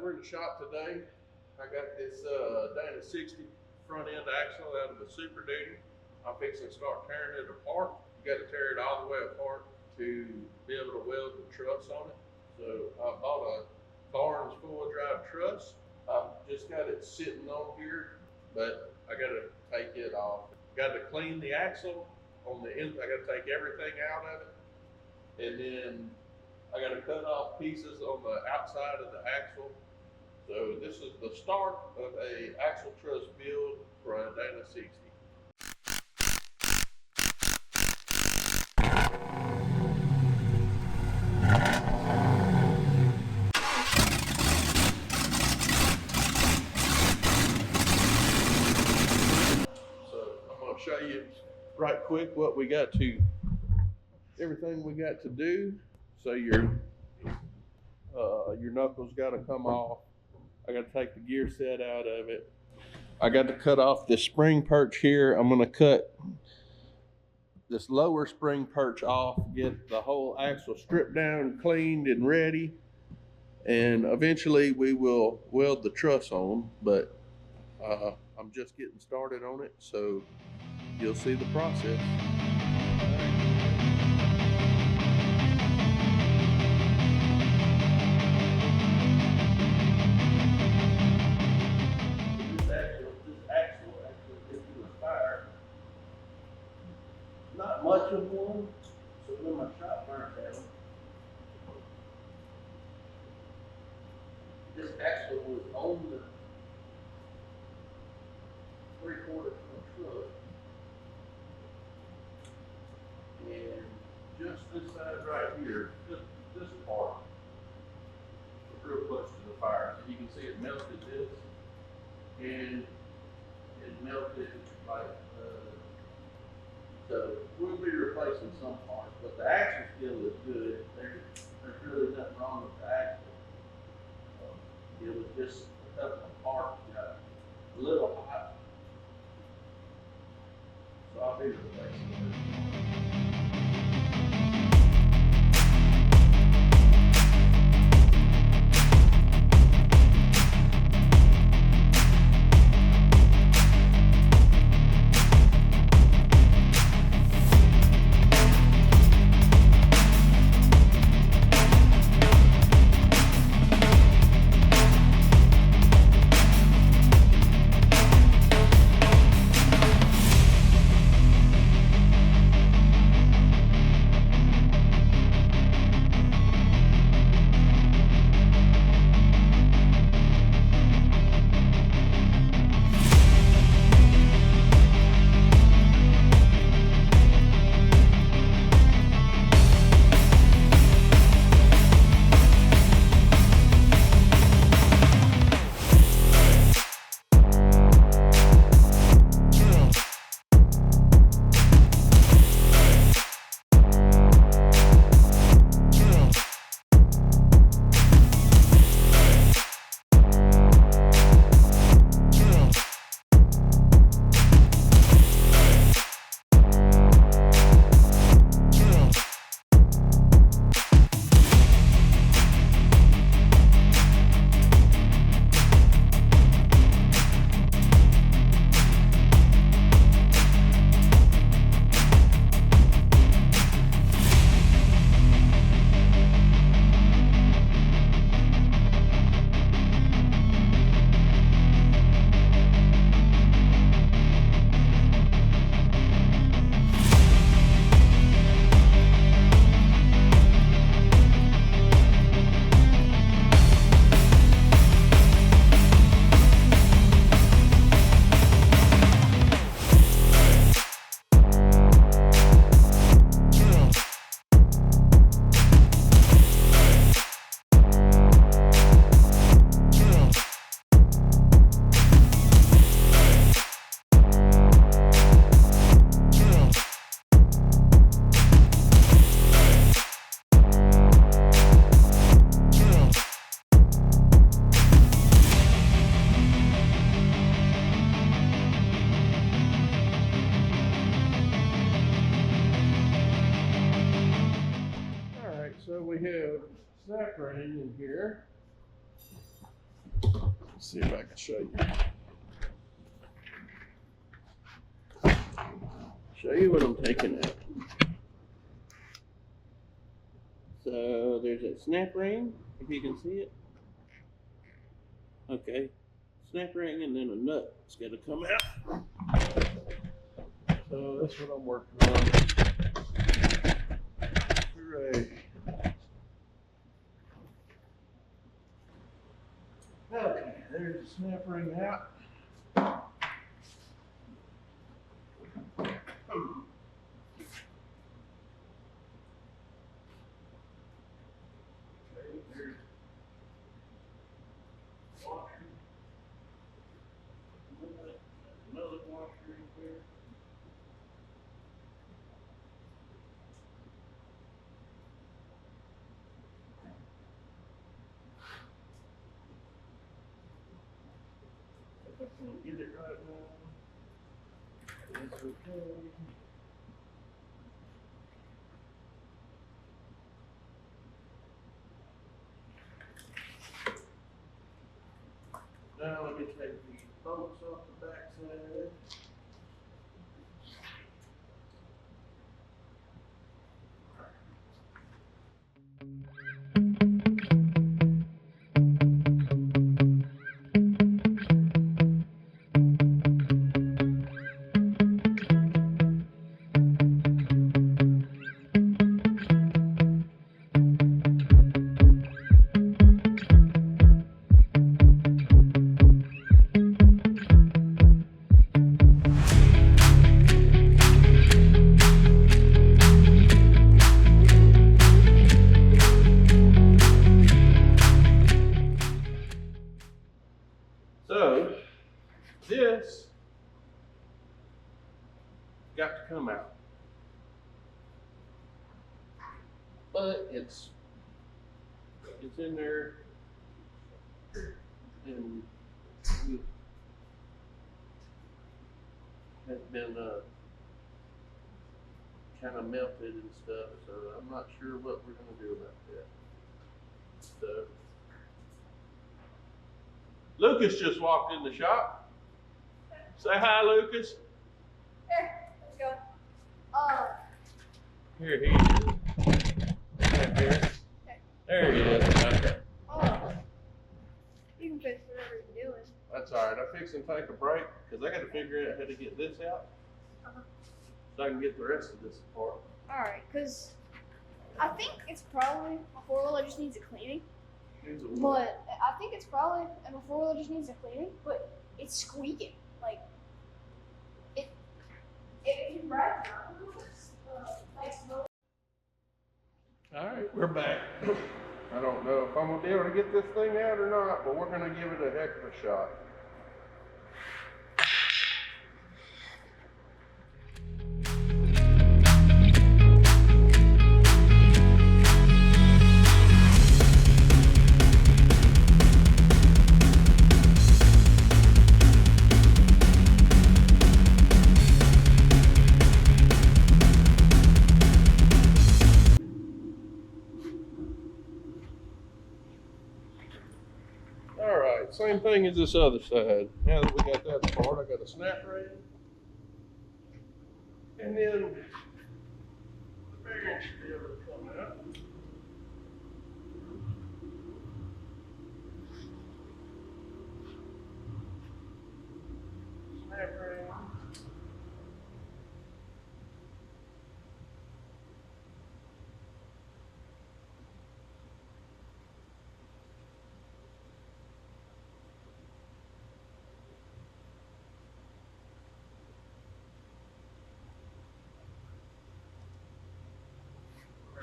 we're in the shop today. I got this Dana 60 front end axle out of the Super Duty. I'm fixing to start tearing it apart. You got to tear it all the way apart to be able to weld the truss on it. So I bought a Barnes 4 drive truss. I've just got it sitting on here, but I got to take it off. Got to clean the axle on the end. I got to take everything out of it, and then I got to cut off pieces on the outside of the axle. So this is the start of a axle truss build for a Dana 60. So I'm going to show you right quick what we got to, everything we got to do. So your knuckles got to come off. I got to take the gear set out of it. I got to cut off this spring perch here. I'm going to cut this lower spring perch off, get the whole axle stripped down, cleaned and ready, and eventually we will weld the truss on, but I'm just getting started on it, so you'll see the process. Not much of one, so when my shop burnt down, this axle was on the 3/4 truck, and just this side right here, just this part, was real close to the fire. You can see it melted this, and it melted like. So we'll be replacing some parts, but the axle still is good. There's really nothing wrong with the axle. It was just a couple of parts got a little hot. So I'll be replacing it. Let's see if I can show you. Show you what I'm taking out. So there's a snap ring, if you can see it. Okay, snap ring and then a nut. It's got to come out. So that's what I'm working on. Hooray. Okay, there's the snap ring out. Another washer in here. I can't get it right now. It's okay. Now let me take the bolts off the back side. So, this got to come out. But it's in there and it has been kind of melted and stuff, so I'm not sure what we're going to do about that. So, Lucas just walked in the shop. Say hi, Lucas. Here, let's go. Here he is. Right here. Okay. There he is. Okay. You can fix whatever you're doing. That's all right. I'm fixing to take a break because I got to figure out how to get this out so I can get the rest of this apart. Alright, because I think it's probably a four-wheeler just needs a cleaning. But I think it's probably a four-wheeler just needs a cleaning, but it's squeaking. Like, it right now. All right, we're back. I don't know if I'm going to be able to get this thing out or not, but we're going to give it a heck of a shot. Alright, same thing as this other side. Now that we got that apart, I got a snap ring. And then the bearing should be able to come out. Snap ring.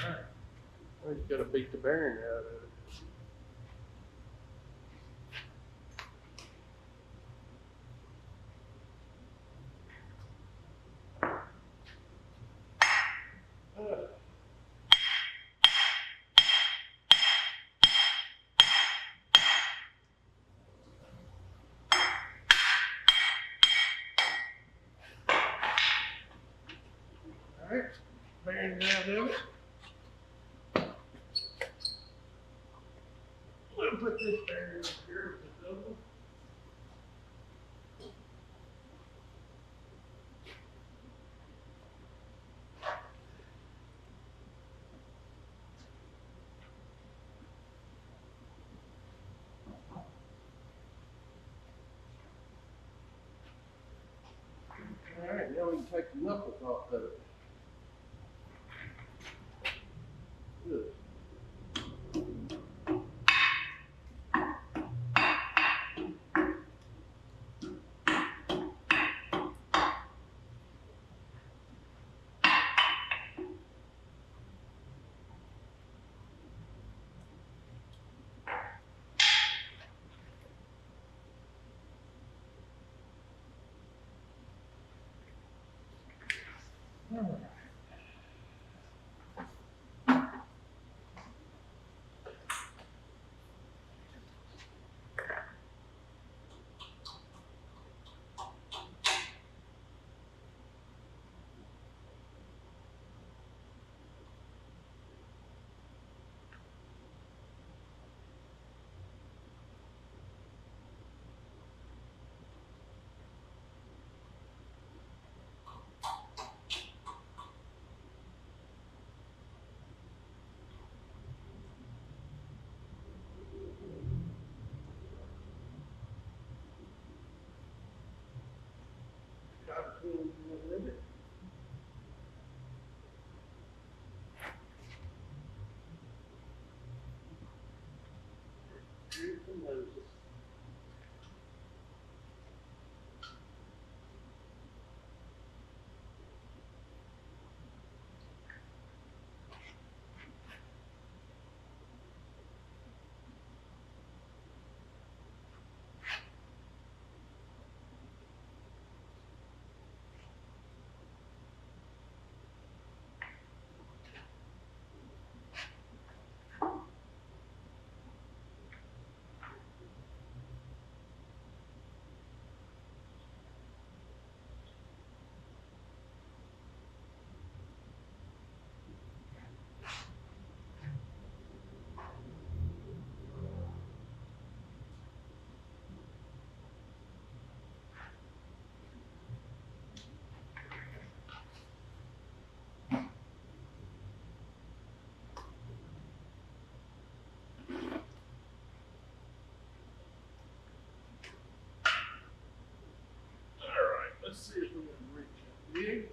Alright. I just gotta beat the bearing out of it. Alright, bearing out of it. We'll put this bearing up here with the double. don't even take the knuckles off of it. Good. All right. Let's see if we can reach it. Big.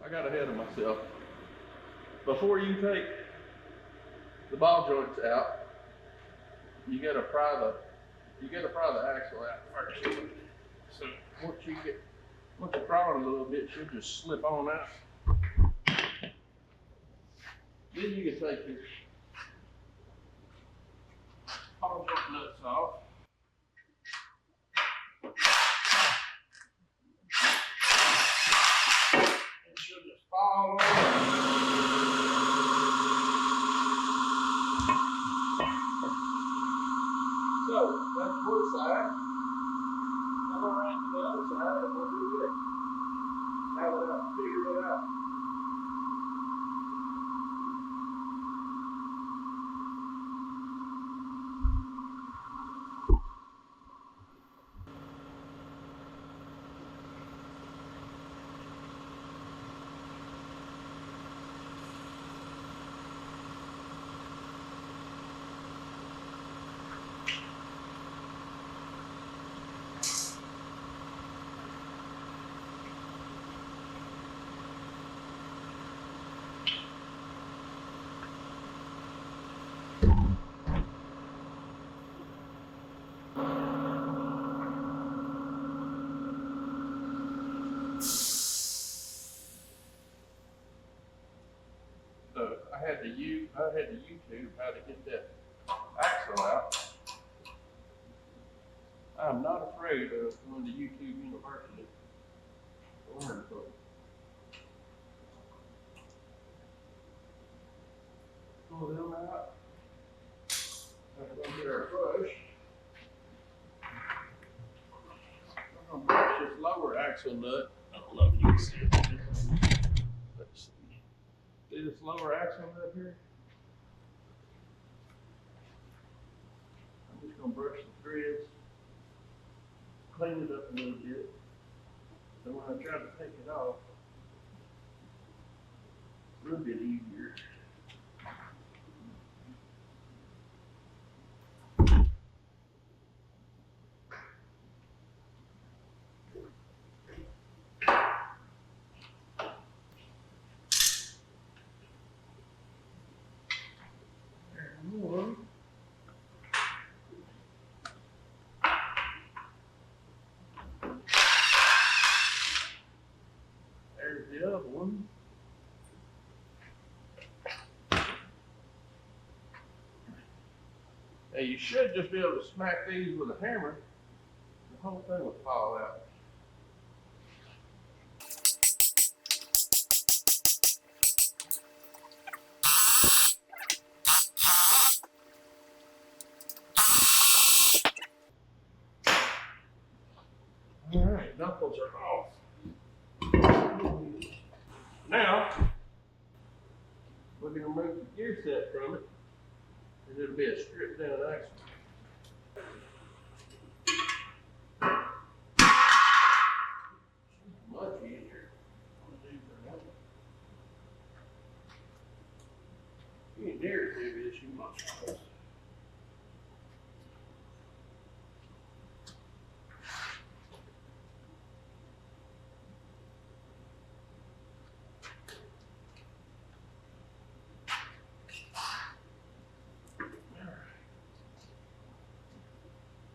I got ahead of myself. Before you take the ball joints out, you gotta pry the axle out first. So once you pry it a little bit, she'll just slip on out. Then you can take your ball joint nuts off. And she'll just fall over. So that's one side. Come around to the other side and we'll do this. Have it out, figure it out. So I had to YouTube how to get that axle out. I'm not afraid of going to YouTube University to learn something. Pull them out. I'm gonna get our brush. I'm gonna brush this lower axle nut. I don't know if you can see it. Let's see. See this lower axle nut here? I'm just gonna brush the threads, clean it up a little bit. So when I try to take it off, a little bit easier. There's one. There's the other one. Now you should just be able to smack these with a hammer. The whole thing will fall out. All right, knuckles are off. Now, we're going to remove the gear set from it, and it'll be a stripped down axle. Much easier. You ain't near as heavy as you must.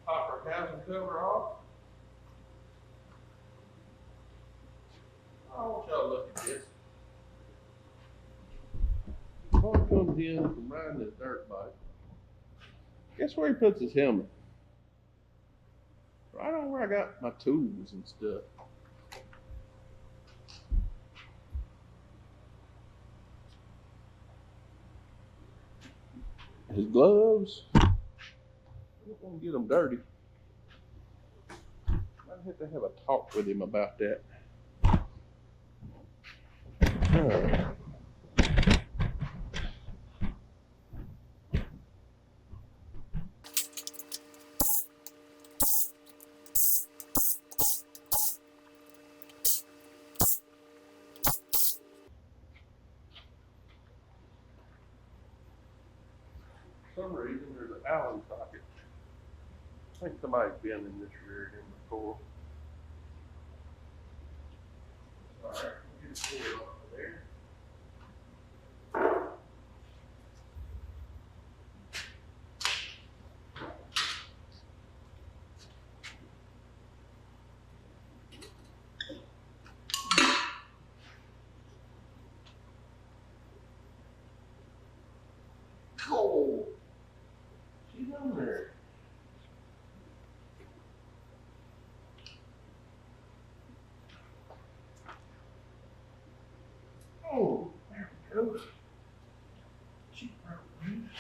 Pop our housing cover off. I want y'all to look at this. Boy comes in from riding his dirt bike. Guess where he puts his helmet? Right on where I got my tools and stuff. His gloves. I don't want to get them dirty. I'd have to have a talk with him about that. All right. For some reason, there's an Allen socket. I think somebody's been in this rear end before. All right, get it pulled off of there. Oh, she's on there. Oh, there we go. She broke loose.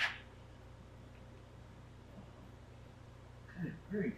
Good grief.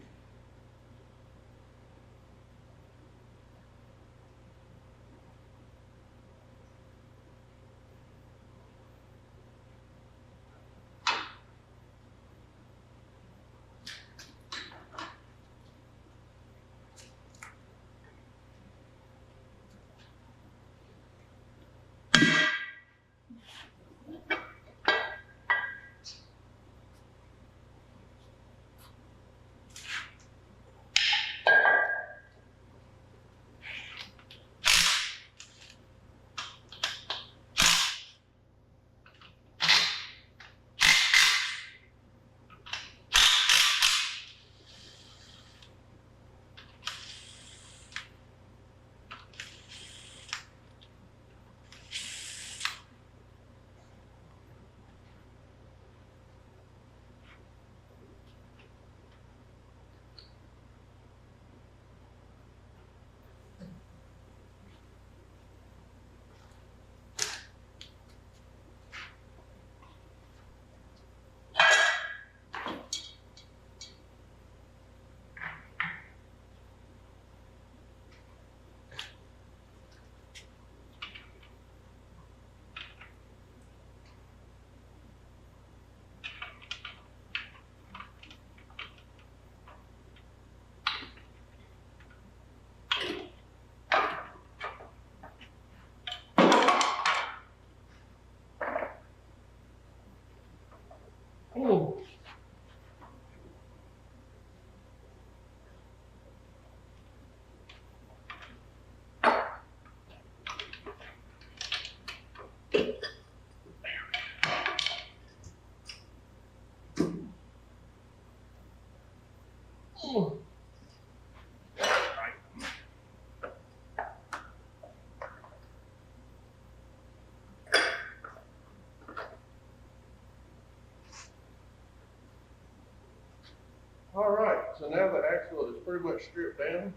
All right, so now the axle is pretty much stripped down.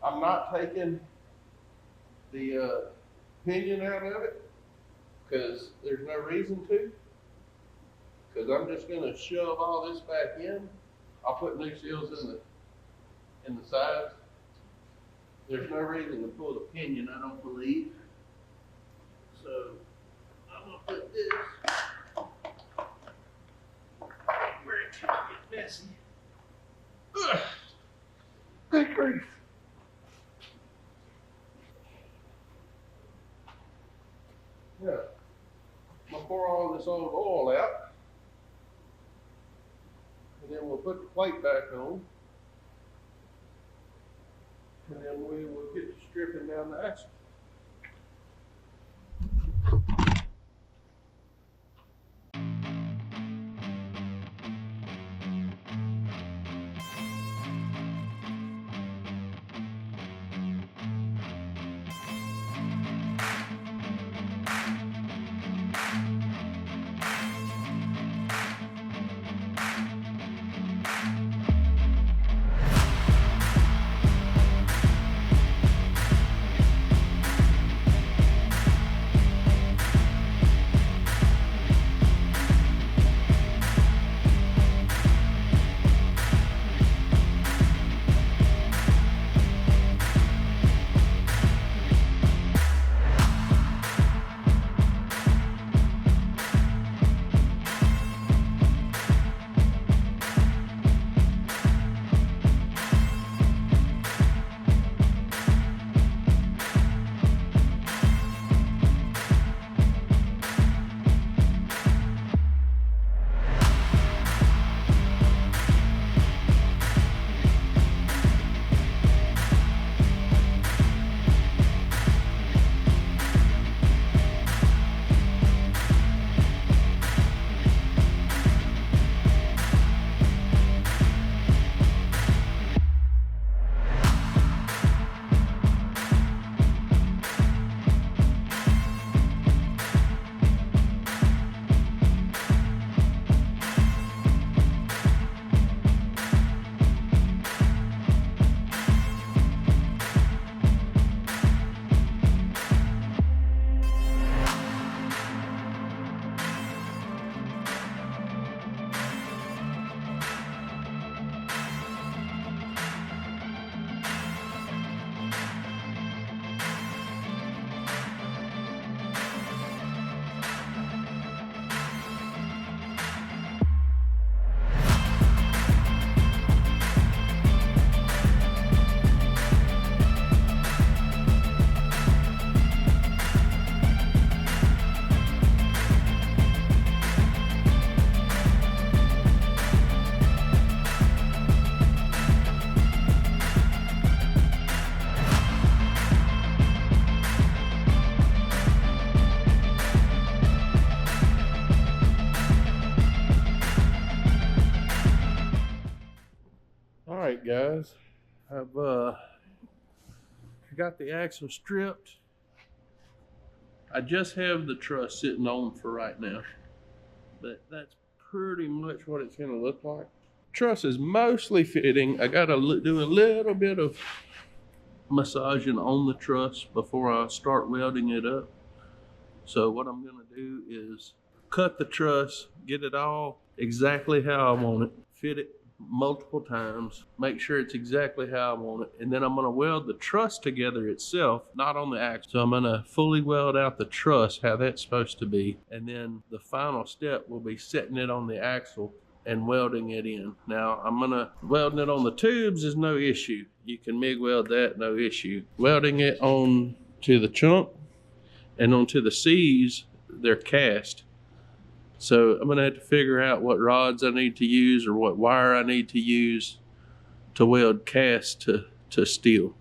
I'm not taking the pinion out of it because there's no reason to. Because I'm just going to shove all this back in. I'll put new seals in the sides. There's no reason to pull the pinion, I don't believe. So I'm going to put this where it can't get messy. Ugh. Good grief. Yeah. I'm going to pour all this olive oil out. And then we'll put the plate back on. And then we will get to stripping down the axle. Alright guys, I've got the axle stripped. I just have the truss sitting on for right now, but that's pretty much what it's going to look like. Truss is mostly fitting. I got to do a little bit of massaging on the truss before I start welding it up. So what I'm going to do is cut the truss, get it all exactly how I want it, fit it multiple times, make sure it's exactly how I want it, and then I'm going to weld the truss together itself, not on the axle. So I'm going to fully weld out the truss how that's supposed to be, and then the final step will be setting it on the axle and welding it in. Now I'm going to welding it on the tubes is no issue. You can MIG weld that, no issue. Welding it on to the chunk and onto the C's, they're cast. So I'm going to have to figure out what rods I need to use or what wire I need to use to weld cast to steel.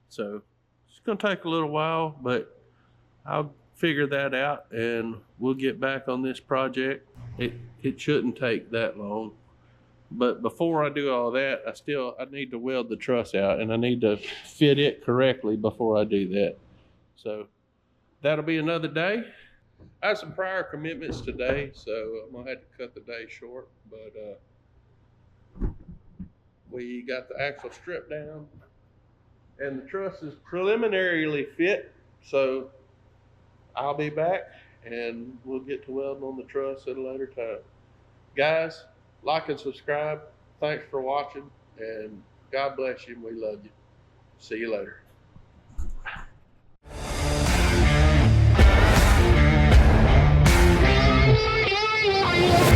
So it's going to take a little while, but I'll figure that out and we'll get back on this project. It shouldn't take that long. But before I do all that, I need to weld the truss out, and I need to fit it correctly before I do that. So that'll be another day. I have some prior commitments today, so I'm gonna have to cut the day short. But we got the axle stripped down, and the truss is preliminarily fit. So I'll be back, and we'll get to welding on the truss at a later time. Guys, like and subscribe. Thanks for watching, and God bless you, and we love you. See you later.